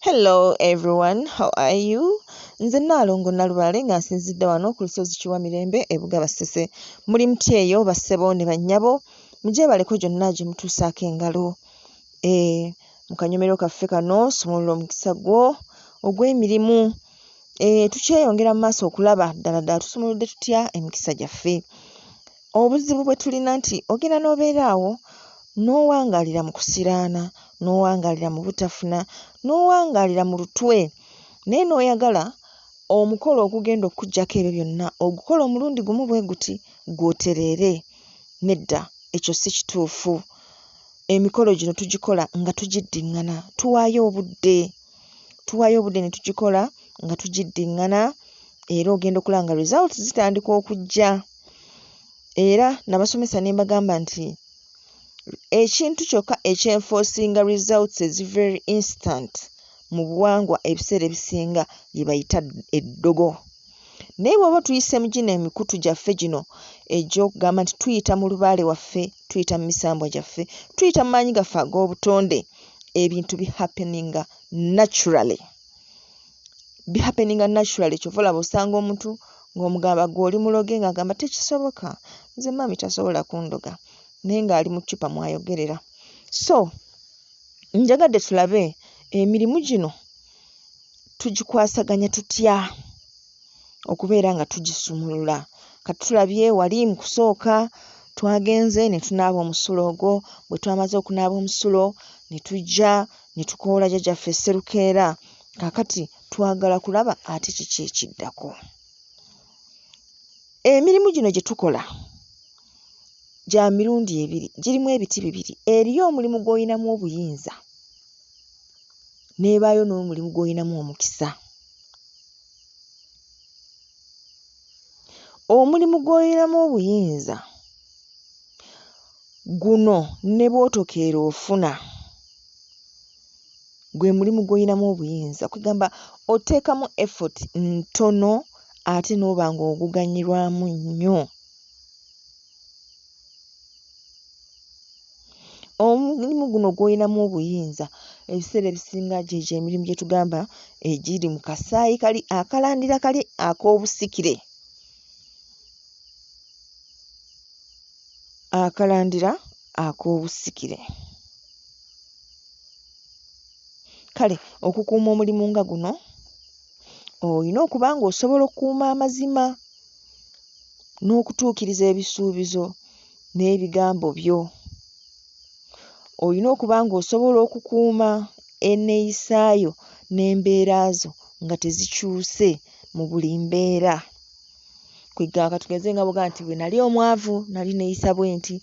Hello everyone, how are you? Nze Nalongo Nalubale nga nsinzidde wano ku lusozi Kiwamirembe ebuga Basese. Muli mutya eyo bassebo ne bannyabo? Mugyebaleko gyonna gye mutuusaako engalo. Mu kanyomero kaffe kano Sumulula omukisa gwo ogw'emirimu. Tukyeyongera mu maaso okulaba ddala tusumuludde tutya emikisa gyaffe. Obuzibu bwe tulina nti ogenda n'obeera awo n'owangaalira mu kusiraana, n'owangaalira mu butafuna, n'owangaalira mu lutwe, naye n'oyagala omukolo ogugenda okuggyako ebyo byonna ogukola omulundi gumu bwe guti gw'otereere. Nedda, ekyo si kituufu. Emikolo gino tugikola nga tugiddiŋŋana, tuwaayo obudde ne tugikola nga tugiddiŋŋana, era ogenda okulaba nga results zitandika okujja. Era nabasomesa ne mbagamba nti ekintu kyokka ekyenforcinga results very instant mu buwangwa ebiseera ebisinga bye bayita eddogo. Naye bw'oba tuyise mu gino emikutu gyaffe gino egy'okugamba nti tuyita mu lubaale waffe, tuyita mu misambwa gyaffe, tuyita mu maanyi gaffe ag'obutonde, ebintu bihappeninga naturally. Kyova olaba osanga omuntu ng'omugamba gw'oli muloge ng'agamba tekisoboka, nze mami tasobola kundoga, naye ng'ali mu ccupa mwayogerera. So njagadde tulabe emirimu gino tugikwasaganya tutya okubeera nga tugisumulula. Kati tulabye wali mu kusooka twagenze ne tunaaba omusulo ogwo, bwe twamaze okunaaba omusulo ne tujja ne tukoola jjajjaffe Sserukeera. Kaakati twagala kulaba ate kiki ekiddako. Emirimu gino gye tukola gya mirundi ebiri, girimu ebiti bibiri. Eriyo omulimu gw'oyinamu obuyinza, n'ebaayo n'omulimu gw'oyinamu omukisa. Omulimu gw'oyinamu obuyinza guno ne bw'otokeera ofuna, gwe mulimu gw'oyinamu obuyinza. Kugamba oteekamu effort ntono ate n'oba ng'oguganyirwamu nnyo. Omulimu guno gw'oyinamu obuyinza ebiseera ebisinga gyegyo emirimu gye tugamba egiri mu kasaayi kali akalandira kali ak'obusikire. Akalandira ak'obusikire. Kale okukuuma omulimu nga guno olina okuba ng'osobola okukuuma amazima n'okutuukiriza ebisuubizo n'ebigambo byo. Olina okuba ng'osobola okukuuma enneeyisaayo n'embeera zo nga tezikyuse mu buli mbeera. Kwegamba tugeze nga bw'ogamba nti bwe nali omwavu nali neeyisa bwe nti,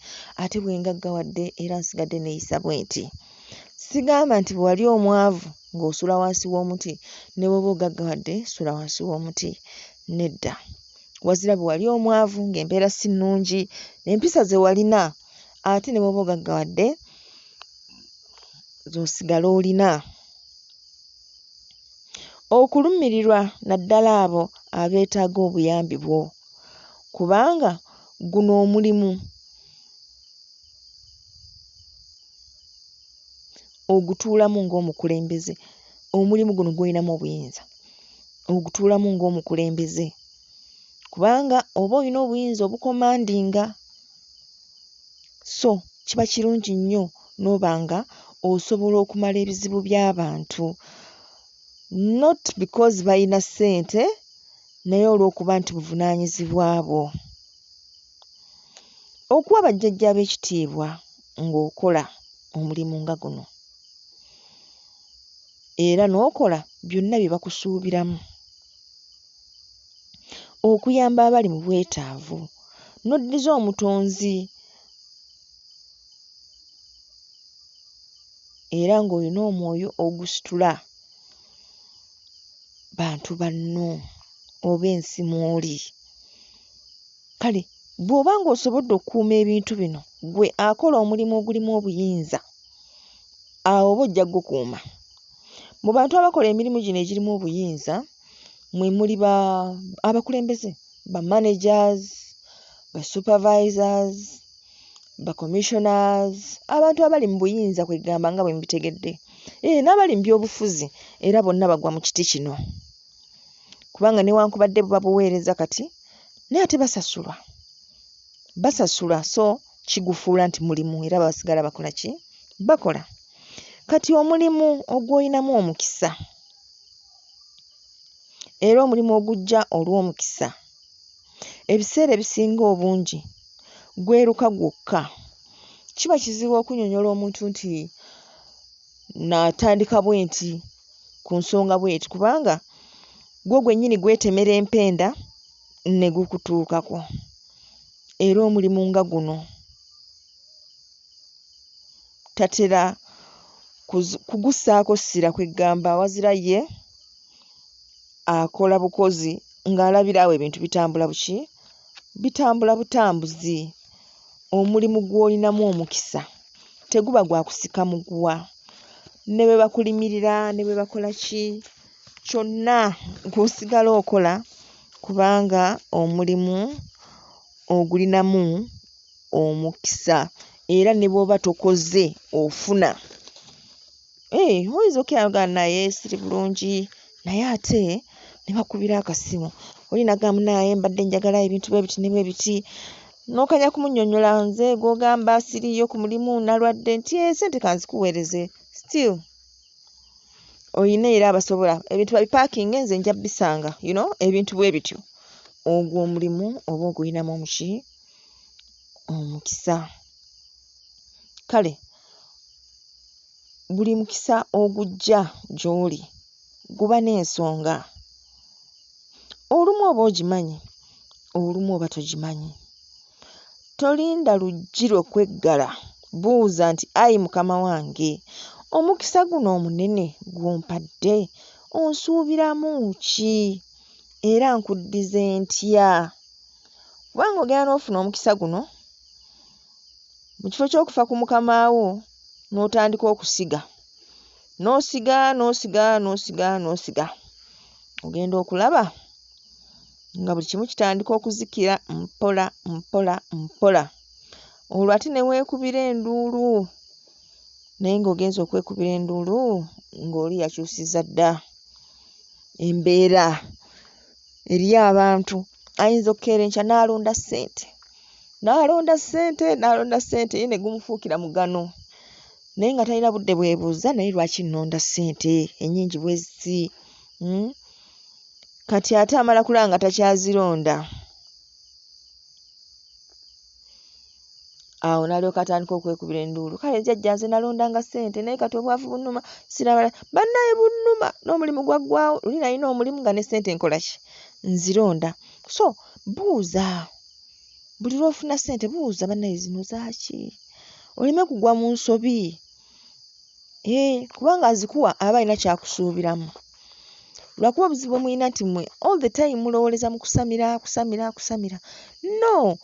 ate bwe ngaggawadde era nsigadde neeyisa bwe nti. Sigamba nti bwe wali omwavu ng'osula wansi w'omuti ne bw'oba ogaggawadde sula wansi w'omuti. Nedda, wazira bwe wali omwavu ng'embeera si nnungi, empisa ze walina ate ne bw'oba ogaggawadde z'osigala olina. Okulumirirwa naddala abo abeetaaga obuyambi bwo, kubanga guno omulimu ogutuulamu ng'omukulembeze. Omulimu guno gw'oyinamu obuyinza ogutuulamu ng'omukulembeze, kubanga oba olina obuyinza obukomandinga. So kiba kirungi nnyo n'oba nga osobola okumala ebizibu by'abantu, not because balina ssente, naye olw'okuba nti buvunaanyizibwa bwo. Okuwa bajjajja b'ekitiibwa ng'okola omulimu nga guno, era n'okola byonna bye bakusuubiramu. Okuyamba abali mu bwetaavu, n'oddiza omutonzi, era ng'olina omwoyo ogusitula bantu banno oba ensi mw'oli. Kale bw'oba ng'osobodde okukuuma ebintu bino, ggwe akola omulimu ogulimu obuyinza, awo oba ojja gukuuma. Mu bantu abakola emirimu gino egirimu obuyinza mwe muli abakulembeze, ba managers, ba supervisors, ba commissioners, abantu abali mu buyinza kwegamba nga bwe mubitegedde. N'abali mu byobufuzi era bonna bagwa mu kiti kino. Kubanga newankubadde buba buweereza kati naye ate basasulwa so kigufuula nti mulimu era basigala bakola ki? Bakola. Kati omulimu ogw'olinamu omukisa era omulimu ogujja olw'omukisa ebiseera ebisinga obungi gweruka gwokka. Kiba kizibu okunnyonnyola omuntu nti natandika bwenti ku nsonga bweti kubanga gwo gwennyini gwetemera empenda ne gukutuukako. Era omulimu nga guno tatera kugussaako ssira kweggamba wazira ye akola bukozi ng'alabira awo ebintu bitambula buki? Bitambula butambuzi. Omulimu gw'olinamu omukisa teguba gwa kusika muguwa. Ne bwe bakulimirira ne bwe bakola ki kyonna gw'osigala okola kubanga omulimu ogulinamu omukisa era ne bw'oba tokoze ofuna. Oyinza okkyagala naye siri bulungi naye ate ne bakubira akasimu oli nagamba naye mbadde njagala ebintu bwe biti ne bwe biti n'okanya kumunnyonnyola nze gw'ogamba siriiyo ku mulimu nalwadde nti sente kanzikuweereze still oyina era abasobola ebintu babipaakinge nze nja bisanga ebintu bwe bityo. Ogwo omulimu oba ogulinamu omuki? Omukisa. Kale buli mukisa ogujja gy'oli guba n'ensonga. Olumu oba ogimanyi, olumu oba togimanyi. Tolinda luggi lw'okweggala buuza nti ayi mukama wange omukisa guno omunene gw'ompadde onsuubiramu ki era nkuddize ntya? Kubanga ogenda n'ofuna omukisa guno mu kifo ky'okufa ku mukama wo n'otandika okusiga n'osiga ogenda okulaba nga buli kimu kitandika okuzikira mpola. Olwo ate ne weekubira enduulu naye ng'ogenza okwekubira enduulu ng'oli yakyusizza dda embeera eri abantu. Ayinza okukeera enkya n'alonda ssente ye ne gumufuukira mugano naye nga talina budde bwebuuza naye lwaki nnonda ssente ennyingi bwe ziti? Kati ate amala kulaba nga takyazironda. Awo n'alyoka atandika okwekubira enduulu. Kale jjajja nze nalondanga ssente naye kati obwavu bunnuma sirabala. Bannaye bunnuma n'omulimu gwaggwaawo. Luli nalina omulimu nga ne ssente nkola ki? Nzironda. So buuza. Buli lw'ofuna ssente buuza bannaye zino zaaki? Oleme kugwa mu nsobi. Kubanga azikuwa aba alina kyakusuubiramu. Lwakuba obuzibu muyina nti mmwe all the time mulowooleza mu kusamira. No.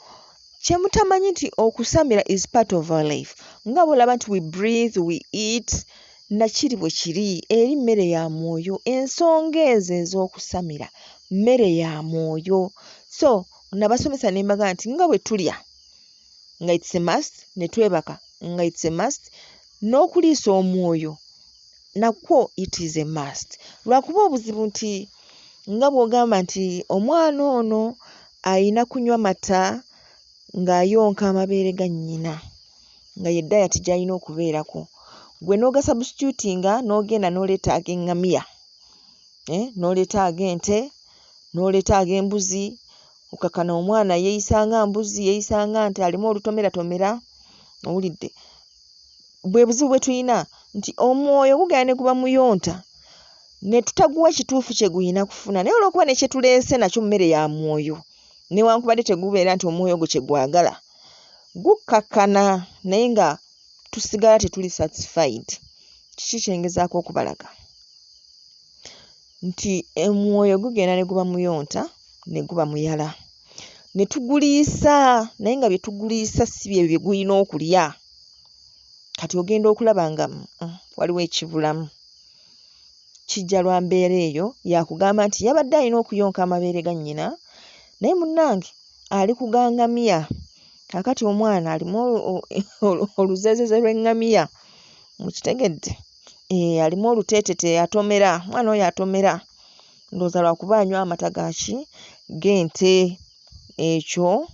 Kye mutamanyi nti okusamira is part of our life. Nga bw'olaba nti we breathe, we eat, nakiri bwe kiri eri mmere ya mwoyo. Ensonga ezo ez'okusamira mmere ya mwoyo. So nabasomesa ne mbaga nti nga bwe tulya nga it's a must, ne twebaka nga it's a must, n'okuliisa omwoyo nakwo it is a must. Lwakuba obuzibu nti nga bw'ogamba nti omwana ono ayina kunywa mata ng'ayonka amabeere ga nnyina nga ye dayati gy'alina okubeerako. Gwe n'ogasubstitutinga n'ogenda n'oleeta ag'eŋŋamiya, n'oleeta ag'ente, n'oleeta ag'embuzi, okakana omwana yeeyisanga mbuzi, yeeyisanga nti alimu olutomeratomera. Owulidde? Bwe buzibu bwe tulina nti omwoyo gugenda ne guba muyonta ne tutaguwa kituufu kye guyina kufuna. Naye olw'okuba ne kye tuleese nakyo mmere ya mwoyo newankubadde tegubeera nti omwoyo gwe kye gwagala gukkakana naye nga tusigala tetuli satisfied. Kiki kye ngezaako okubalaga? Nti omwoyo gugenda ne guba muyonta ne guba muyala. Ne tuguliisa naye nga bye tuguliisa si bye bye gulina okulya. Kati ogenda okulaba nga waliwo ekibulamu. Kijja lwa mbeera eyo yakugamba nti yabadde alina okuyonka amabeere ga nnyina naye munnange ali kugangamya. Kaakati omwana alimu oluzeezeze lw'eŋŋamiya. Mukitegedde? alimu oluteetete atomera, mwana oyo atomera. Ndowooza lwakuba anywa amata g'ente. Ekyo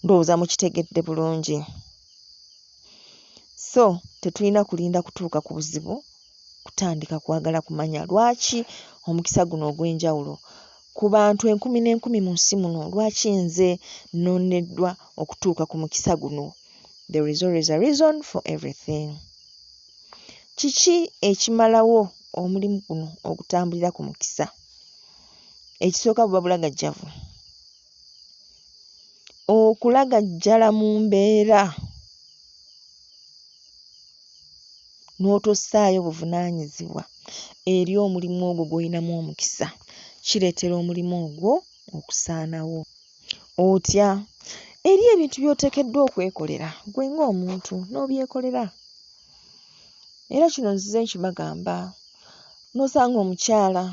ndowooza mukitegedde bulungi. So tetulina kulinda kutuuka ku buzibu kutandika kwagala kumanya lwaki omukisa guno ogw'enjawulo ku bantu enkumi n'enkumi mu nsi muno, lwaki nze nonneddwa okutuuka ku mukisa guno. There is always a reason for everything. Kiki ekimalawo omulimu guno ogutambulira ku mukisa? Ekisooka buba bulagajjavu. Okulagajjala mu mbeera n'otossaayo buvunaanyizibwa eri omulimu ogwo gw'olinamu omukisa kireetera omulimu ogwo okusaanawo. Otya eri ebintu by'oteekeddwa okwekolera gwe ng'omuntu n'obyekolera. Era kino nzize nkibagamba, n'osanga omukyala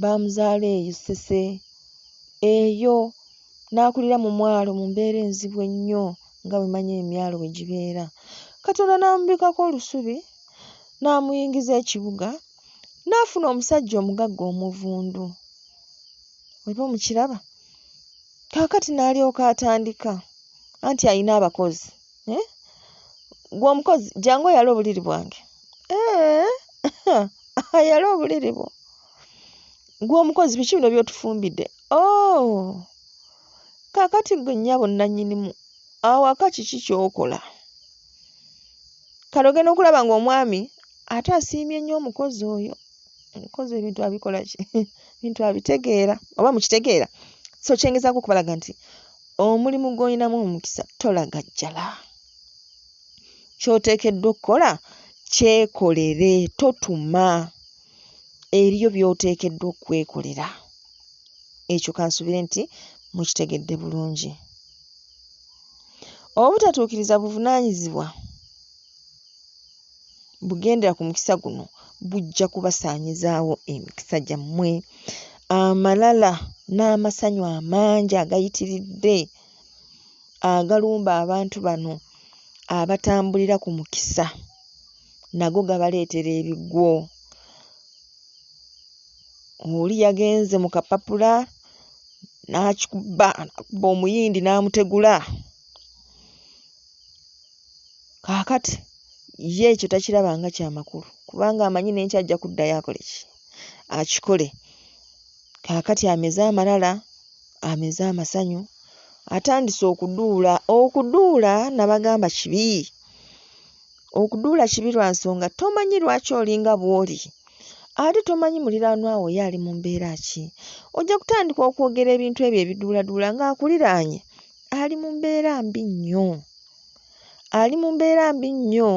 baamuzaala eyo ssese eyo n'akulira mu mwalo mu mbeera enzibu ennyo nga bwe manyi emyalo bwe gibeera. Katonda n'amubikako olusubi n'amuyingiza ekibuga n'afuna omusajja omugagga omuvundu. Weba omukiraba? Kaakati n'alyoka atandika anti alina abakozi. Gwe omukozi jangu oyale obuliri bwange. Ayale obuliri bwo. Gwe omukozi biki bino by'otufumbidde? Kaakati gwe nnyabo nannyinimu awaka kiki ky'okola? Kale ogenda okulaba ng'omwami ate asiimye nnyo omukozi oyo. Omukozi ebintu abikola ki? Ebintu abitegeera oba mukitegeera? So kyengezaako okubalaga nti omulimu gw'olinamu omukisa tolagajjala. Ky'oteekeddwa okukola kyekolere, totuma. Eriyo by'oteekeddwa okwekolera. Ekyo kansubire nti mukitegedde bulungi. Obutatuukiriza buvunaanyizibwa bugendera ku mukisa guno bujja kubasaanyizaawo emikisa gyammwe. Amalala n'amasanyu amangi agayitiridde agalumba abantu bano abatambulira ku mukisa nago gabaleetera ebigwo. Oli yagenze mu kapapula n'akikuba omuyindi n'amutegula. Kaakati ye ekyo takirabanga kya makulu kubanga amanyi n'enkya ajja kuddayo akole ki? Akikole. Kaakati ameze amalala, ameze amasanyu, atandise okuduula. Okuduula nabagamba kibi. Okuduula kibi lwa nsonga tomanyi lwaki olinga bw'oli. Ate tomanyi muliraanwa wo ye ali mu mbeera ki. Ojja kutandika okwogera ebintu ebyo ebiduuladuula ng'akuliraanye ali mu mbeera mbi nnyo. Ali mu mbeera mbi nnyo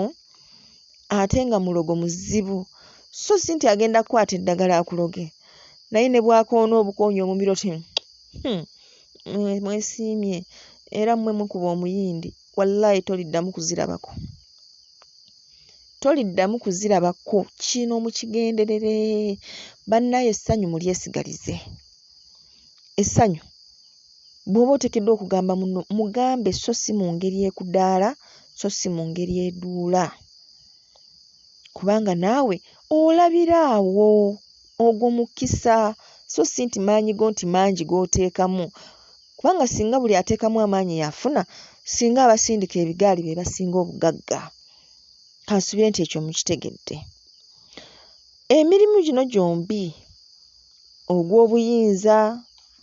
ate nga mulogo muzibu. So si nti agenda kukwata eddagala akuloge. Naye ne bw'akoona obukoonyi omumiro ti mwesiimye era mmwe mukuba omuyindi, wallaahi toliddamu kuzirabako. Toliddamu kuzirabako. Kino mukigenderere. Bannaye essanyu mulyesigalize. Essanyu bw'oba oteekeddwa okugamba muno mugambe, so si mu ngeri ekudaala, so si mu ngeri eduula. Kubanga naawe olabira awo ogwo mukisa, so si nti maanyi go nti mangi g'oteekamu. Kubanga singa buli ateekamu amaanyi yafuna, singa abasindika ebigaali be basinga obugagga. Kansubire nti ekyo mukitegedde. Emirimu gino gyombi, ogw'obuyinza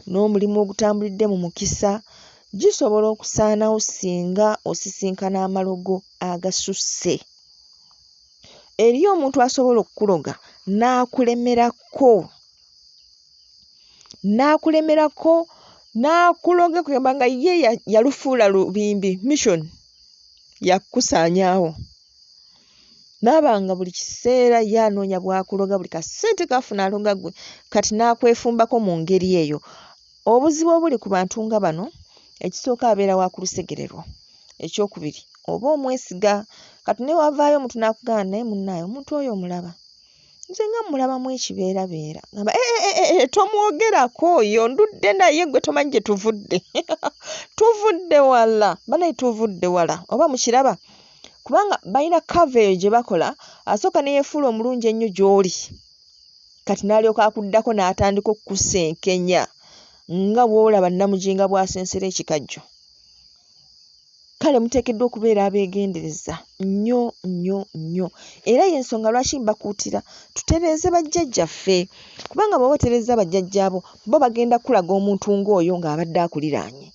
n'omulimu ogutambulidde mu mukisa, gisobola okusaanawo singa osisinkana amalogo agasusse. Eriyo omuntu asobola okukuloga n'akuloga kugamba nga ye yalufuula lubimbi, mission yakusaanyaawo. Naabanga buli kiseera ye anoonya bw'akuloga, buli kasente kafuna aloga ggwe, kati n'akwefumbako mu ngeri eyo. Obuzibu obuli ku bantu nga bano, ekisooka abeera wa kulusegererwa. Ekyokubiri oba omwesiga, kati ne wavaayo omuntu n'akugamba naye munnaaye omuntu oyo omulaba. Nze nga mmulabamu ekibeerabeera. Ngamba tomwogerako oyo, ndudde naye gwe tomanyi gye tuvudde. Tuvudde wala. Banaye tuvudde wala. Oba mukiraba? kubanga balina coverage gye bakola asooka ne yeefuula omulungi ennyo gy'oli kati n'alyoka akuddako n'atandika okukusenkenya nga bw'olaba namujinga bw'asensera ekikajjo. Kale muteekeddwa okubeera abeegendereza nnyo era y'ensonga lwaki mbakuutira tutereeze bajjajjaffe kubanga bw'oba otereeza bajjajjaabo bo bagenda kulaga omuntu ng'oyo ng'abadde akuliraanye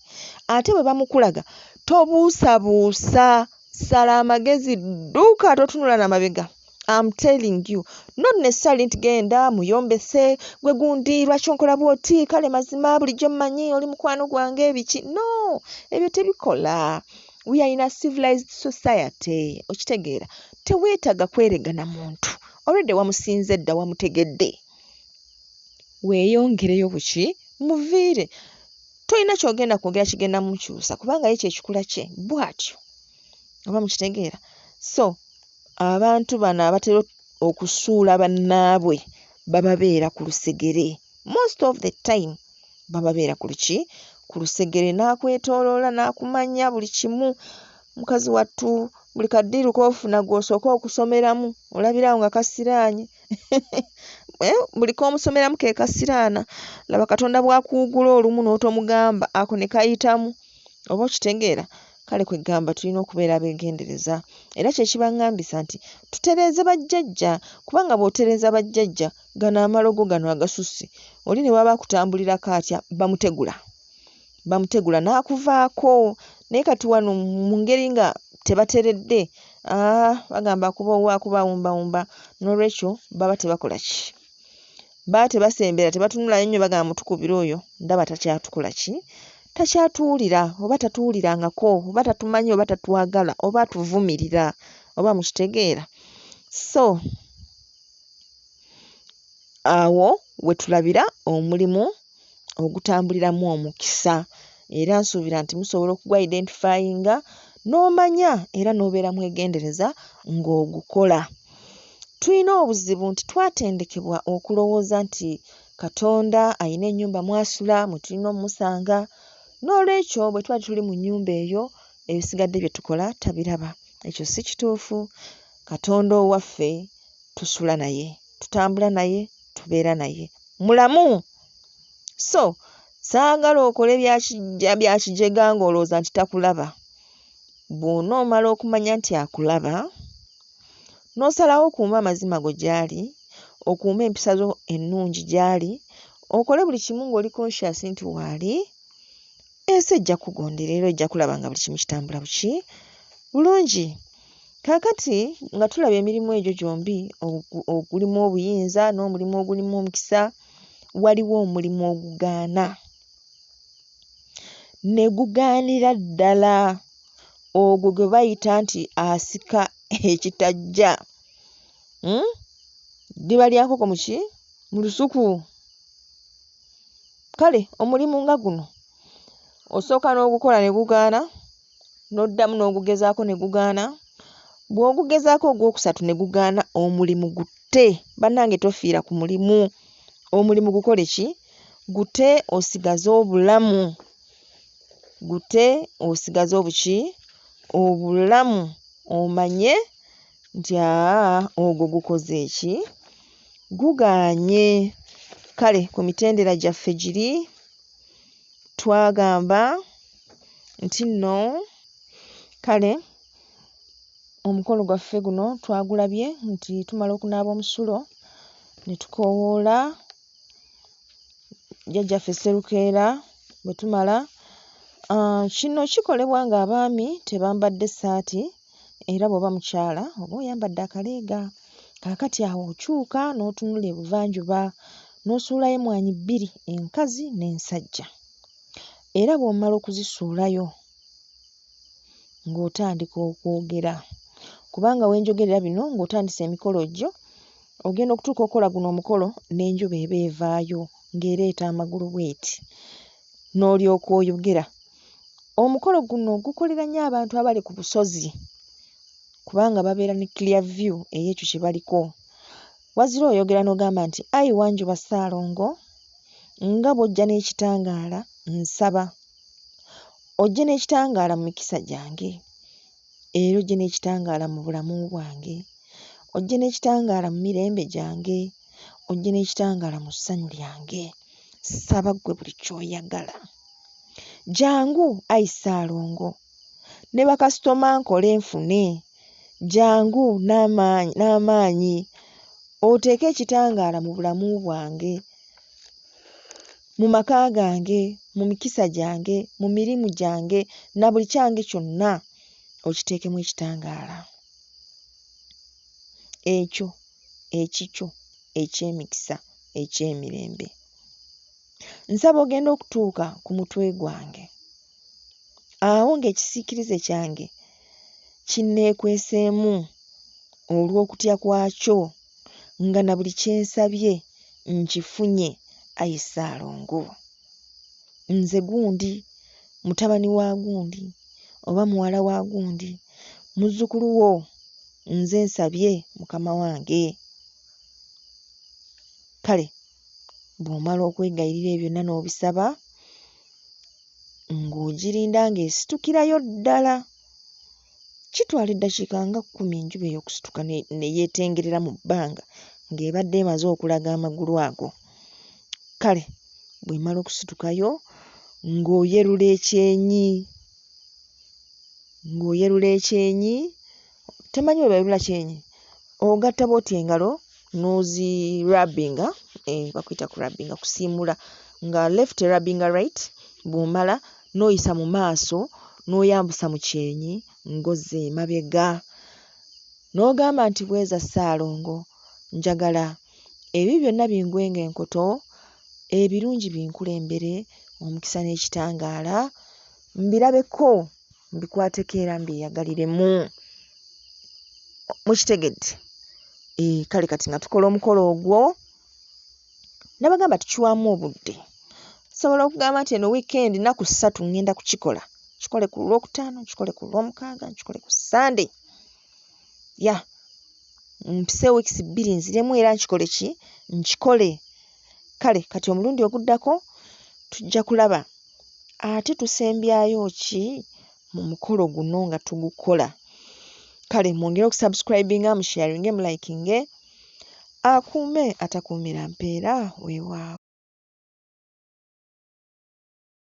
ate bwe bamukulaga tobuusabuusa sala amagezi dduuka totunula n'amabega. I'm telling you, not necessarily nti genda muyombese gwe gundi lwaki onkola bw'oti kale mazima bulijjo mmanyi oli mukwano gwange ebiki. No, ebyo tebikola. We are in a civilized society. Okitegeera teweetaga kweregana muntu already wamusinze dda wamutegedde weeyongereyo buki muviire tolina kyogenda kwogera kigenda mukyusa kubanga ye kyekikula kye bw'atyo oba mukitegeera. So abantu bano abatera okusuula bannaabwe bababeera ku lusegere. Most of the time bababeera ku luki ku lusegere n'akwetooloola n'akumanya buli kimu. Mukazi wattu buli kaddiiru k'ofuna gw'osooka okusomeramu olabirawo nga kasiraanye buli k'omusomeramu ke kasiraana. Laba Katonda bw'akuwugula olumu n'otomugamba ako ne kayitamu oba okitegeera. Kale kwe gamba tulina okubeera abeegendereza era kye kibaŋŋambisa nti tutereeze bajjajja kubanga bw'otereeza bajjajja gano amalogo gano agasusse oli ne waba akutambulirako atya bamutegula n'akuvaako. Naye kati wano mu ngeri nga tebateredde bagamba akuba owa akubawumbawumba n'olwekyo baba tebakola ki baba tebasembera tebatunulayo nnyo bagamba mutukubira oyo ndaba takyatukola ki takyatuwulira oba tatuwulirangako oba tatumanyi oba tatwagala oba atuvumirira oba mukitegeera. So awo we tulabira omulimu ogutambuliramu omukisa era nsuubira nti musobola okugwa identifyinga n'omanya era n'obeera mwegendereza ng'ogukola. Tulina obuzibu nti twatendekebwa okulowooza nti Katonda ayina ennyumba mw'asula mwe tulina omusanga n'olwekyo bwe tuba tuli mu nnyumba eyo ebisigadde bye tukola tabiraba. Ekyo si kituufu. Katonda owaffe tusula naye tutambula naye tubeera naye mulamu. So saagala okole bya kijega ng'olowooza nti takulaba. Bw'onoomala okumanya nti akulaba n'osalawo okuuma amazima go gy'ali okuuma empisa zo ennungi gy'ali okole buli kimu ng'oli conscious nti waali ensi ejja kugondera era ejja kulaba nga buli kimu kitambula buki bulungi. Kaakati nga tulaba emirimu egyo gyombi ogulimu obuyinza n'omulimu ogulimu omukisa waliwo omulimu ogugaana ne gugaanira ddala ogwo gwe bayita nti asika ekitajja. Ddiba lya nkoko muki mu lusuku. Kale omulimu nga guno osooka n'ogukola ne gugaana n'oddamu n'ogugezaako ne gugaana. Bw'ogugezaako ogwokusatu ne gugaana omulimu gutte. Bannange tofiira ku mulimu. Omulimu gukole ki? Gutte osigaze obulamu. Gutte osigaze obuki? Obulamu. Omanye nti ogwo gukoze eki? Gugaanye. Kale ku mitendera gyaffe giri twagamba nti nno kale omukolo gwaffe guno twagulabye nti tumala okunaaba omusulo ne tukoowoola jjajjaffe Sserukeera bwe tumala. Kino kikolebwa ng'abaami tebambadde ssaati era bw'oba mukyala oba oyambadde akaleega. Kaakati awo okyuka n'otunula ebuvanjuba n'osuulayo emmwanyi bbiri enkazi n'ensajja era bw'omala okuzisuulayo ng'otandika okwogera kubanga we njogerera bino ng'otandise emikolo gyo ogenda okutuuka okukola guno omukolo n'enjuba eba evaayo ng'ereeta amagulu bw'eti n'olyoka oyogera. Omukolo guno gukolera nnyo abantu abali ku busozi kubanga babeera ne clear view ey'ekyo kye baliko. Wazira oyogera n'ogamba nti ayi Wanjuba Ssaalongo nga bw'ojja n'ekitangaala nsaba ojje n'ekitangaala mu mikisa gyange era ojje n'ekitangaala mu bulamu bwange, ojje n'ekitangaala mu mirembe gyange, ojje n'ekitangaala mu ssanyu lyange. Ssaba ggwe buli ky'oyagala. Jangu ayi Ssaalongo, ne bakasitoma nkole nfune. Jangu n'amaanyi oteeke ekitangaala mu bulamu bwange, mu maka gange, mu mikisa gyange, mu mirimu gyange, na buli kyange kyonna okiteekemu ekitangaala. Ekyo ekikyo eky'emikisa, eky'emirembe. Nsaba ogenda okutuuka ku mutwe gwange. Awo ng'ekisiikirize kyange kinneekweseemu olw'okutya kwakyo, nga na buli kye nsabye nkifunye, ayi Ssaalongo. Nze gundi, mutabani wa gundi, oba muwala wa gundi, muzzukulu wo, nze nsabye Mukama wange. Kale bw'omala okwegayirira ebyo byonna n'obisaba, ng'ogirinda ng'esitukirayo ddala. Kitwala eddakiika nga 10 enjuba ey'okusituka ne yeetengerera mu bbanga ng'ebadde emaze okulaga amagulu ago. Kale bw'emala okusitukayo ng'oyerula ekyenyi. Temanyi bwe bayerula kyenyi? Ogatta bw'oti engalo n'ozirabbinga, bakuyita kurabbinga, kusiimula, nga left erabbinga right. Bw'omala n'oyisa mu maaso n'oyambusa mu kyenyi ng'ozza emabega. N'ogamba nti bweza Ssaalongo, njagala ebyo byonna bingwenga enkoto, ebirungi binkulembere, omukisa n'ekitangaala mbirabeko, mbikwateko era mbyeyagaliremu. Mukitegedde? Kale kati nga tukola omukolo ogwo, nabagamba tukiwamu obudde. Nsobola okugamba nti eno weekend nnaku 3 ngenda kukikola. Kikole ku Lwokutaano, kikole ku Lwomukaaga, kikole ku Sunday. Mpise weeks 2 nziremu era nkikole. Kale kati omulundi oguddako tujja kulaba ate tusembyayo ki mu mukolo guno nga tugukola. Kale mwongere okusubscribinga, musharinge, mulikinge. Akuume atakuumira mpeera weewaawo.